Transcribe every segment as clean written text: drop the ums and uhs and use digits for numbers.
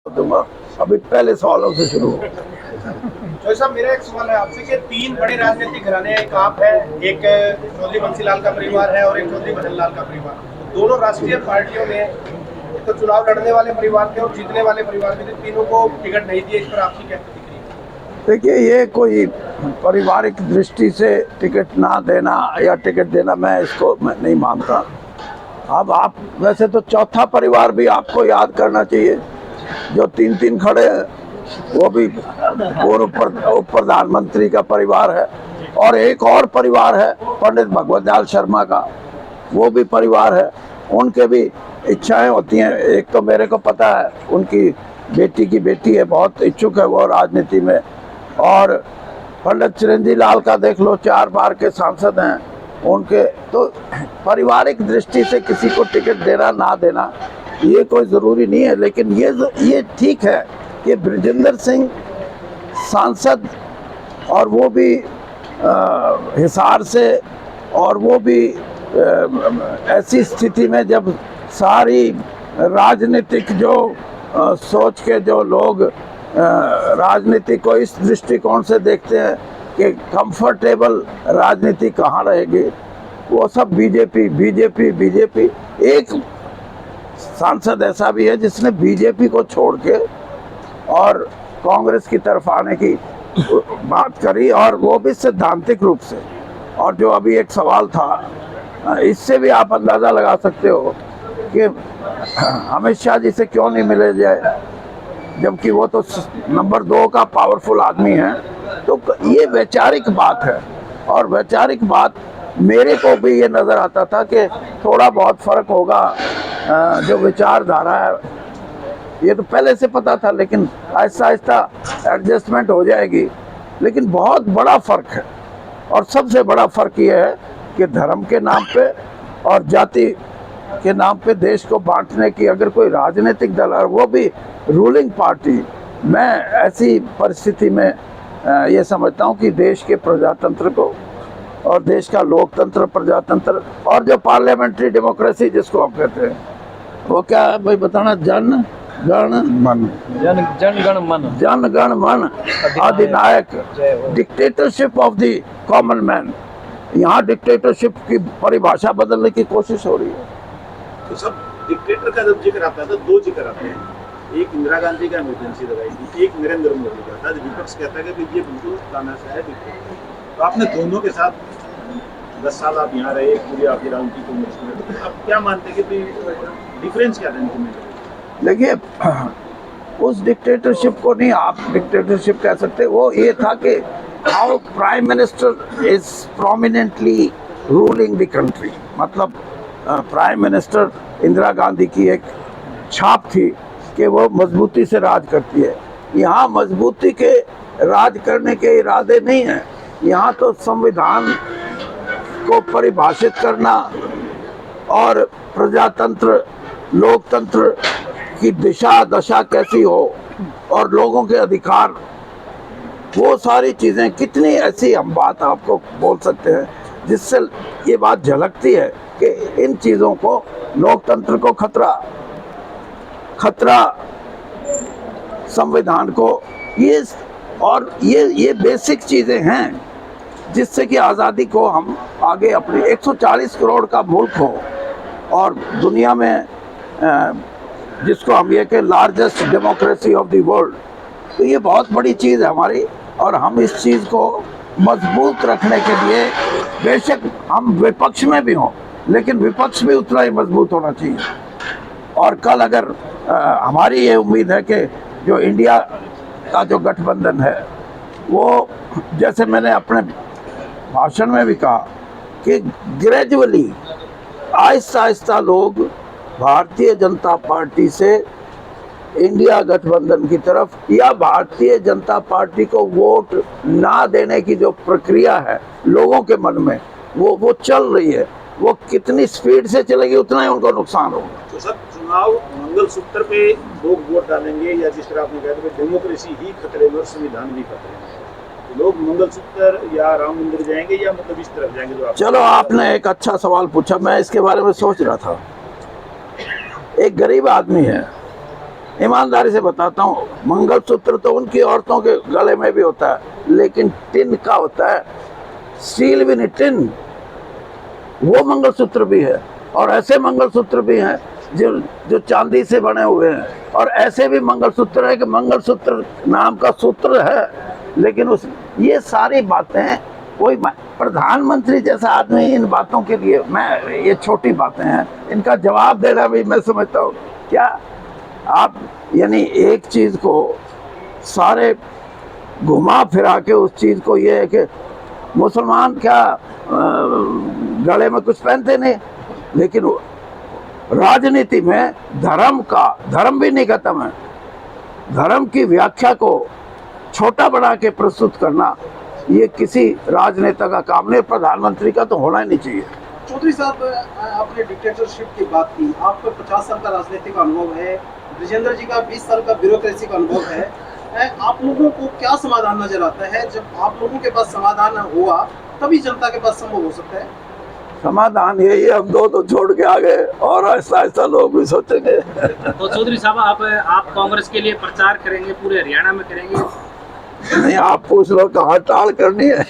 दूंगा। अभी पहले सवालों से शुरू हो। तो साहब मेरा एक सवाल है आपसे कि तीन बड़े राजनीतिक घराने, एक आप है, एक चौधरी बंसीलाल का परिवार है और एक चौधरी भजनलाल का परिवार। दोनों राष्ट्रीय पार्टियों ने तो चुनाव लड़ने वाले परिवार थे और जीतने वाले परिवार भी थे, तीनों को टिकट नहीं दिए। इस पर आपकी क्या प्रतिक्रिया है? देखिए, ये कोई पारिवारिक दृष्टि से टिकट ना देना या टिकट देना, मैं इसको नहीं मानता। अब आप वैसे तो चौथा परिवार भी आपको याद करना चाहिए, जो तीन तीन खड़े हैं, वो भी पूर्व प्रधानमंत्री का परिवार है। और एक और परिवार है पंडित भगवत दयाल शर्मा का, वो भी परिवार है। उनके भी इच्छाएं होती हैं। एक तो मेरे को पता है उनकी बेटी की बेटी है, बहुत इच्छुक है वो राजनीति में। और पंडित चिरंजीवी लाल का देख लो, 4 बार के सांसद हैं उनके। तो पारिवारिक दृष्टि से किसी को टिकट देना ना देना ये कोई ज़रूरी नहीं है। लेकिन ये ठीक है कि बृजेंद्र सिंह सांसद, और वो भी हिसार से, और वो भी ऐसी स्थिति में जब सारी राजनीतिक जो सोच के जो लोग राजनीति को इस दृष्टिकोण से देखते हैं कि कंफर्टेबल राजनीति कहाँ रहेगी, वो सब बीजेपी। एक सांसद ऐसा भी है जिसने बीजेपी को छोड़ के और कांग्रेस की तरफ आने की बात करी, और वो भी सैद्धांतिक रूप से। और जो अभी एक सवाल था, इससे भी आप अंदाज़ा लगा सकते हो कि अमित शाह जी से क्यों नहीं मिले जाए, जबकि वो तो नंबर 2 का पावरफुल आदमी है। तो ये वैचारिक बात है, और वैचारिक बात मेरे को भी ये नज़र आता था कि थोड़ा बहुत फ़र्क होगा। जो विचारधारा है ये तो पहले से पता था, लेकिन आहिस्ता आहिस्ता एडजस्टमेंट हो जाएगी। लेकिन बहुत बड़ा फ़र्क है, और सबसे बड़ा फ़र्क ये है कि धर्म के नाम पे और जाति के नाम पे देश को बांटने की अगर कोई राजनीतिक दल, और वो भी रूलिंग पार्टी, मैं ऐसी परिस्थिति में ये समझता हूँ कि देश के प्रजातंत्र को और देश का लोकतंत्र, प्रजातंत्र और जो पार्लियामेंट्री डेमोक्रेसी जिसको हम कहते हैं, वो क्या है भाई बताना? जन गण मन अधिनायक, dictatorship of the common man. यहाँ डिक्टेटरशिप की परिभाषा बदलने की कोशिश हो रही है। तो सब डिक्टेटर का जब जिक्र आता है तो 2 जिक्र आते हैं। एक इंदिरा गांधी का इमरजेंसी लगाई थी, एक नरेंद्र मोदी का था। विपक्ष कहता है कि ये बिल्कुल तानाशाह है डिक्टेटर। तो आपने दोनों के साथ 10 साल आप यहाँ रहे, पूरी आपकी राजनीति को में, तो आप क्या मानते हैं कि डिफरेंस क्या है? देखिए, उस डिक्टेटरशिप को नहीं आप डिक्टेटरशिप कह सकते। वो ये था कि how prime minister is prominently ruling the country. मतलब प्राइम मिनिस्टर इंदिरा गांधी की एक छाप थी कि वो मजबूती से राज करती है। यहाँ मजबूती के राज करने के इरादे नहीं हैं। यहाँ तो संविधान को परिभाषित करना और प्रजातंत्र, लोकतंत्र की दिशा दशा कैसी हो, और लोगों के अधिकार, वो सारी चीज़ें कितनी ऐसी हम बात आपको बोल सकते हैं जिससे ये बात झलकती है कि इन चीज़ों को, लोकतंत्र को खतरा संविधान को, ये बेसिक चीज़ें हैं जिससे कि आज़ादी को हम आगे अपनी 140 करोड़ का मुल्क हो, और दुनिया में जिसको हम ये कि largest democracy of the world, तो ये बहुत बड़ी चीज़ है हमारी। और हम इस चीज़ को मजबूत रखने के लिए, बेशक हम विपक्ष में भी हों, लेकिन विपक्ष भी उतना ही मजबूत होना चाहिए। और कल अगर हमारी ये उम्मीद है कि जो इंडिया का जो गठबंधन है, वो जैसे मैंने अपने भाषण में भी कहा कि ग्रेजुअली, आहिस्ता आहिस्ता लोग भारतीय जनता पार्टी से इंडिया गठबंधन की तरफ, या भारतीय जनता पार्टी को वोट ना देने की जो प्रक्रिया है लोगों के मन में, वो चल रही है। वो कितनी स्पीड से चलेगी उतना ही उनको नुकसान होगा। तो सब चुनाव मंगलसूत्र पे लोग वोट डालेंगे, या जिस तरह आपने कहा कि डेमोक्रेसी ही खतरे में और संविधान भी खतरे में, तो लोग मंगलसूत्र या राम मंदिर जाएंगे, या मतलब इस तरफ जाएंगे? जो चलो, आपने एक अच्छा सवाल पूछा, मैं इसके बारे में सोच रहा था। एक गरीब आदमी है, ईमानदारी से बताता हूँ, मंगलसूत्र तो उनकी औरतों के गले में भी होता है, लेकिन टिन का होता है, स्टील भी नहीं, टिन, वो मंगलसूत्र भी है। और ऐसे मंगलसूत्र भी हैं जो चांदी से बने हुए हैं, और ऐसे भी मंगलसूत्र है कि मंगलसूत्र नाम का सूत्र है, लेकिन ये सारी बातें, कोई प्रधानमंत्री जैसा आदमी इन बातों के लिए, ये छोटी बातें हैं, इनका जवाब देना भी मैं समझता हूँ क्या आप, यानी एक चीज को सारे घुमा फिरा के उस चीज को, ये है कि मुसलमान क्या गले में कुछ पहनते नहीं, लेकिन राजनीति में धर्म भी नहीं खत्म है, धर्म की व्याख्या को छोटा बना के प्रस्तुत करना ये किसी राजनेता का काम नहीं, प्रधानमंत्री का तो होना ही नहीं चाहिए। चौधरी साहब, आपने डिक्टेटरशिप की बात की, आपका 50 साल का राजनीतिक अनुभव है, ब्रिजेंद्र जी का 20 साल का ब्यूरोक्रेसी का अनुभव है, आप लोगों को क्या समाधान नजर आता है? जब आप लोगों के पास समाधान हुआ तभी जनता के पास संभव हो सकता है। समाधान यही है, हम दो तो छोड़ के आ गए और ऐसा ऐसा लोग भी सोचेंगे। तो चौधरी साहब, आप कांग्रेस के लिए प्रचार करेंगे, पूरे हरियाणा में करेंगे? नहीं, आप पूछ लो कहाँ टाल करनी है।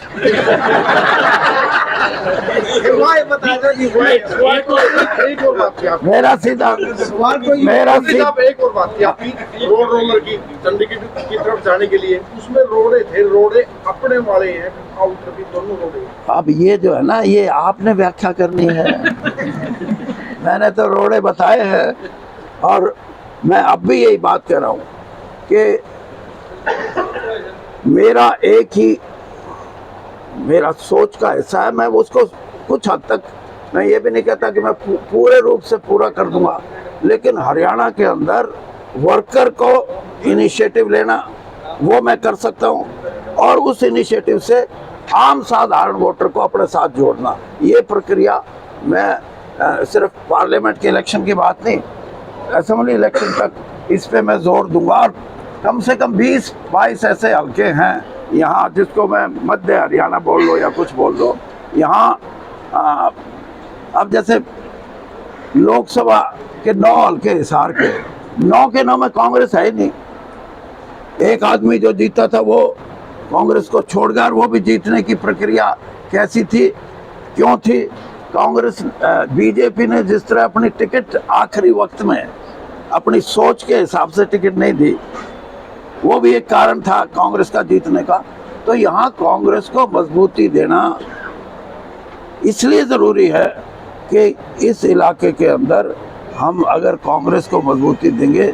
मेरा सीधा एक और बात की, आपकी रोड रोलर की चंडीगढ़ की तरफ जाने के लिए उसमें रोडे थे, रोडे अपने वाले हैं, आउटर भी दोनों रोडे। अब ये जो है ना, ये आपने व्याख्या करनी है। मैंने तो रोडे बताए हैं, और मैं अब भी यही बात कर रहा हूँ कि मेरा सोच का हिस्सा है, मैं उसको कुछ हद तक, मैं ये भी नहीं कहता कि मैं पूरे रूप से पूरा कर दूंगा, लेकिन हरियाणा के अंदर वर्कर को इनिशिएटिव लेना वो मैं कर सकता हूँ, और उस इनिशिएटिव से आम साधारण वोटर को अपने साथ जोड़ना, ये प्रक्रिया मैं सिर्फ पार्लियामेंट के इलेक्शन की बात नहीं, असेंबली इलेक्शन तक इस पे मैं जोर दूंगा। और कम से कम 20-22 ऐसे हल्के हैं यहाँ, जिसको मैं मध्य हरियाणा बोल लो या कुछ बोल दो, यहाँ अब जैसे लोकसभा के 9 हल्के हिसार के 9 के 9 में कांग्रेस है ही नहीं। एक आदमी जो जीता था वो कांग्रेस को छोड़ गया, और वो भी जीतने की प्रक्रिया कैसी थी, क्यों थी? कांग्रेस बीजेपी ने जिस तरह अपनी टिकट आखिरी वक्त में अपनी सोच के हिसाब से टिकट नहीं दी, वो भी एक कारण था कांग्रेस का जीतने का। तो यहाँ कांग्रेस को मजबूती देना इसलिए ज़रूरी है कि इस इलाके के अंदर हम अगर कांग्रेस को मजबूती देंगे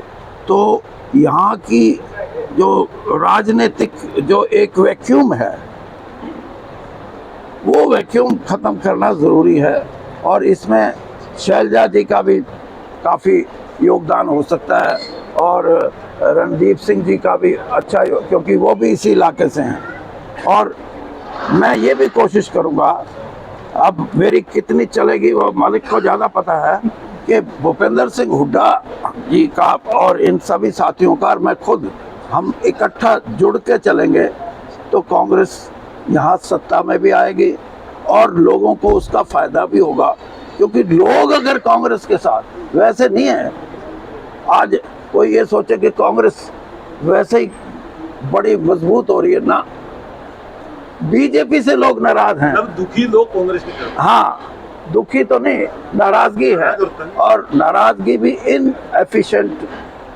तो यहाँ की जो राजनीतिक जो एक वैक्यूम है, वो वैक्यूम ख़त्म करना ज़रूरी है। और इसमें शैलजा जी का भी काफ़ी योगदान हो सकता है, और रणदीप सिंह जी का भी अच्छा, क्योंकि वो भी इसी इलाके से हैं। और मैं ये भी कोशिश करूँगा, अब मेरी कितनी चलेगी वो मालिक को ज़्यादा पता है, कि भूपेंद्र सिंह हुड्डा जी का और इन सभी साथियों का और मैं खुद, हम इकट्ठा जुड़ के चलेंगे तो कांग्रेस यहाँ सत्ता में भी आएगी और लोगों को उसका फ़ायदा भी होगा। क्योंकि लोग अगर कांग्रेस के साथ, वैसे नहीं है आज कोई ये सोचे कि कांग्रेस वैसे ही बड़ी मजबूत हो रही है ना, बीजेपी से लोग नाराज हैं। अब दुखी लोग कांग्रेस की तरफ, हाँ, दुखी तो नहीं, नाराजगी है, और नाराजगी भी इन एफिशिएंट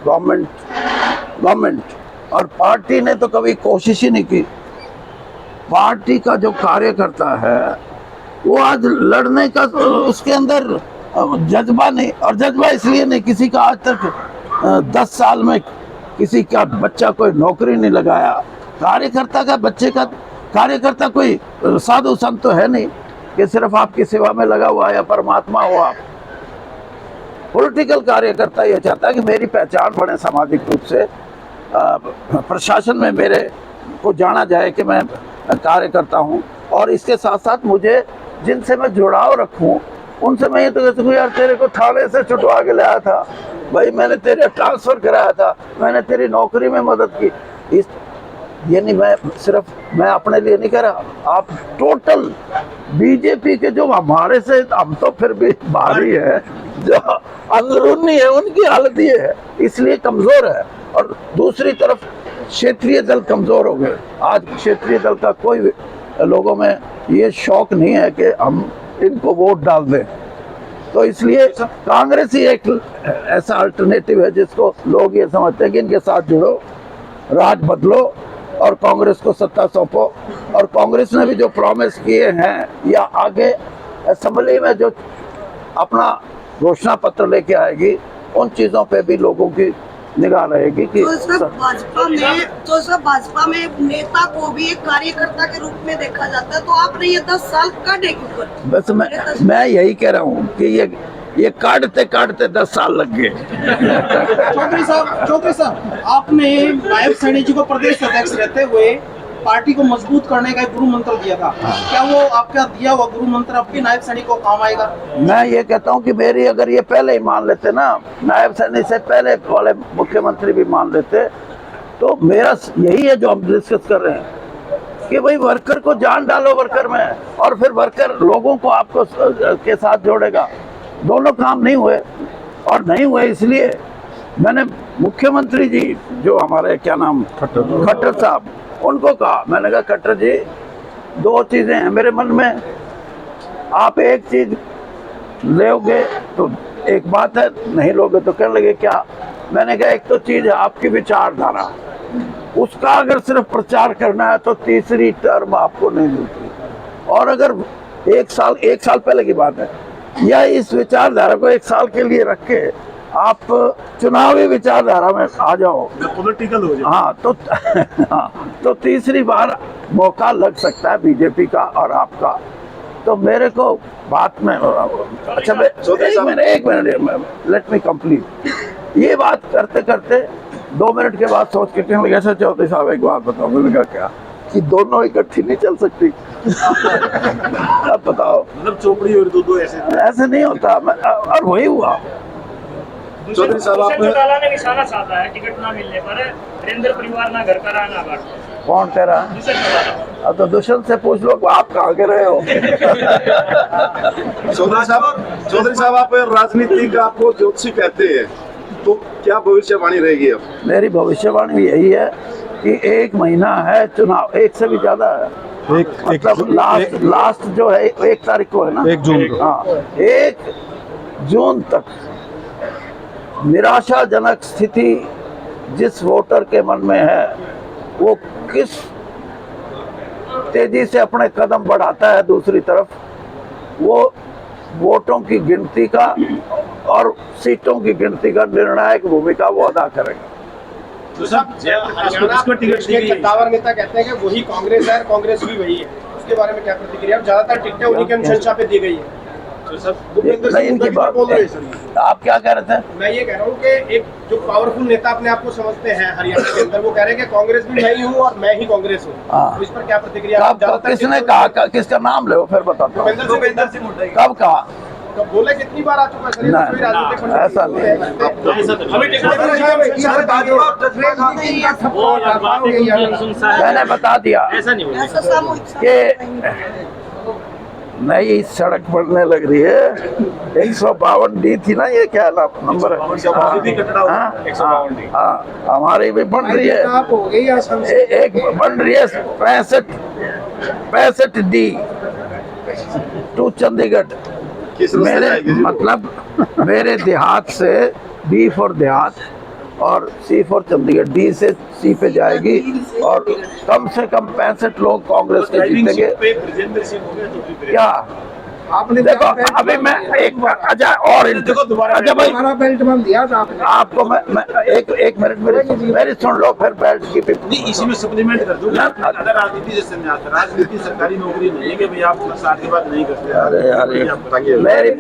गवर्नमेंट और पार्टी ने तो कभी कोशिश ही नहीं की। पार्टी का जो कार्यकर्ता है वो आज लड़ने का उसके अंदर जज्बा नहीं, और जज्बा इसलिए नहीं, किसी का आज तक 10 साल में किसी का बच्चा कोई नौकरी नहीं लगाया। कार्यकर्ता का बच्चे का कार्यकर्ता कोई साधु संत तो है नहीं कि सिर्फ आपकी सेवा में लगा हुआ या परमात्मा हो आप। पॉलिटिकल कार्यकर्ता ये चाहता है कि मेरी पहचान बने सामाजिक रूप से, प्रशासन में मेरे को जाना जाए कि मैं कार्यकर्ता हूँ, और इसके साथ साथ मुझे जिनसे मैं जुड़ाव रखूँ उनसे मैं ये तो कह सकूँ, यार तेरे को थाने से छुटवा के लाया था भाई, मैंने तेरे ट्रांसफ़र कराया था, मैंने तेरी नौकरी में मदद की। इस यानी मैं अपने लिए नहीं कह रहा, आप टोटल बीजेपी के जो हमारे से, हम तो फिर भी बाहरी है, जो अंदरूनी है उनकी हालत ये है, इसलिए कमजोर है। और दूसरी तरफ क्षेत्रीय दल कमजोर हो गए। आज क्षेत्रीय दल का कोई लोगों में ये शौक नहीं है कि हम इनको वोट डाल दें। तो इसलिए कांग्रेस ही एक ऐसा अल्टरनेटिव है जिसको लोग ये समझते हैं कि इनके साथ जुड़ो, राज बदलो और कांग्रेस को सत्ता सौंपो। और कांग्रेस ने भी जो प्रॉमिस किए हैं या आगे असेंबली में जो अपना घोषणा पत्र लेके आएगी, उन चीजों पे भी लोगों की निगाह रहेगी कि तो सब भाजपा में नेता को भी एक कार्यकर्ता के रूप में देखा जाता है, तो आपने ये 10 साल काटे क्यों? बस मैं यही कह रहा हूँ कि ये काटते काटते 10 साल लग गए। चौधरी साहब, आपने नायब सैनी जी को प्रदेश अध्यक्ष रहते हुए पार्टी को मजबूत करने का एक गुरु मंत्र दिया था। क्या वो आपका दिया हुआ गुरु मंत्र अब भी नायब सैनी को काम आएगा? मैं ये कहता हूँ कि मेरी अगर ये पहले ही मान लेते ना, नायब सैनी से पहले वाले मुख्यमंत्री भी मान लेते, तो मेरा यही है जो हम डिस्कस कर रहे हैं कि भाई वर्कर को जान डालो वर्कर में, और फिर वर्कर लोगों को आपको के साथ जोड़ेगा। दोनों काम नहीं हुए, और नहीं हुए इसलिए मैंने मुख्यमंत्री जी जो हमारे क्या नाम खट्टर साहब, उनको कहा, मैंने कहा खट्टर जी 2 चीज़ें हैं मेरे मन में, आप एक चीज़ लोगे तो एक बात है, नहीं लोगे तो कहने लगे क्या? मैंने कहा एक तो चीज़ है आपकी विचारधारा, उसका अगर सिर्फ प्रचार करना है तो तीसरी टर्म आपको नहीं मिलती। और अगर एक साल पहले की बात है, या इस विचारधारा को 1 साल के लिए रख के आप चुनावी विचारधारा में आ जाओ, पॉलिटिकल हो जाए, हाँ, तो तीसरी बार मौका लग सकता है बीजेपी का और आपका। तो मेरे को बात में अच्छा, एक मिनट लेट मी कंप्लीट। ये बात करते करते 2 मिनट के बाद सोच के कहने लगे, ऐसा चौधरी साहब एक बात बताओ। मैंने कहा क्या? कि दोनों इकट्ठी नहीं चल सकती। अब बताओ, मतलब चोपड़ी और दो ऐसे नहीं होता। और वही हुआ। चौधरी साहब, आप ने निशाना साधा है टिकट ना मिलने पर, वीरेंद्र परिवार ना घर का रहा ना बाहर। कौन कह रहा है? अब तो दुष्यंत से पूछ लो आप कहाँ के रहे हो। चौधरी साहब, आप राजनीति का आपको ज्योतिषी कहते हैं, तो क्या भविष्यवाणी रहेगी अब? मेरी भविष्यवाणी यही है कि 1 महीना है चुनाव, 1 से भी ज्यादा है। मतलब लास्ट जो है 1 तारीख को है ना, 1 जून को। हाँ, 1 जून तक निराशाजनक स्थिति जिस वोटर के मन में है, वो किस तेजी से अपने कदम बढ़ाता है दूसरी तरफ, वो वोटों की गिनती का और सीटों की गिनती का निर्णायक भूमिका वो अदा करेगा। तो सब सत्तावर नेता कहते हैं कि वही कांग्रेस है, कांग्रेस भी वही है, उसके बारे में क्या प्रतिक्रिया? ज्यादातर टिकटें उन्हीं के अनुशंसा पे दी गई है। इनकी बात आप क्या कह रहे थे? मैं ये कह रहा हूँ कि एक जो पावरफुल नेता अपने आप को समझते हैं हरियाणा के अंदर, वो कह रहे हैं कि कांग्रेस भी मैं ही हूँ और मैं ही कांग्रेस हूँ। तो इस पर क्या प्रतिक्रिया? किसने कहा? किसका नाम ले फिर बताता हूँ। कब कहा? तो बोले कितनी बार आ चुका है? नहीं, ऐसा नहीं। मैंने बता दिया कि नई सड़क बनने लग रही है। 152D थी ना, ये क्या नंबर है? हाँ, हमारी भी बन रही है। एक बन रही है 65D टू चंडीगढ़। मेरे मतलब मेरे देहात से D फॉर देहात और C फॉर चंडीगढ़, D से C पे जाएगी, और कम से कम 65 लोग कांग्रेस के जीतेंगे। क्या आपने देखो? अभी मैं एक अजय और अजय भाई बेल्ट बंद दिया आपको। मैं एक मिनट मेरी सुन लो, फिर बेल्ट की इसी में सप्लीमेंट कर दूंगा। राजनीति जैसे राजनीति सरकारी नौकरी नहीं है कि भाई आप 60 के बाद नहीं करते। अरे यार, मेरी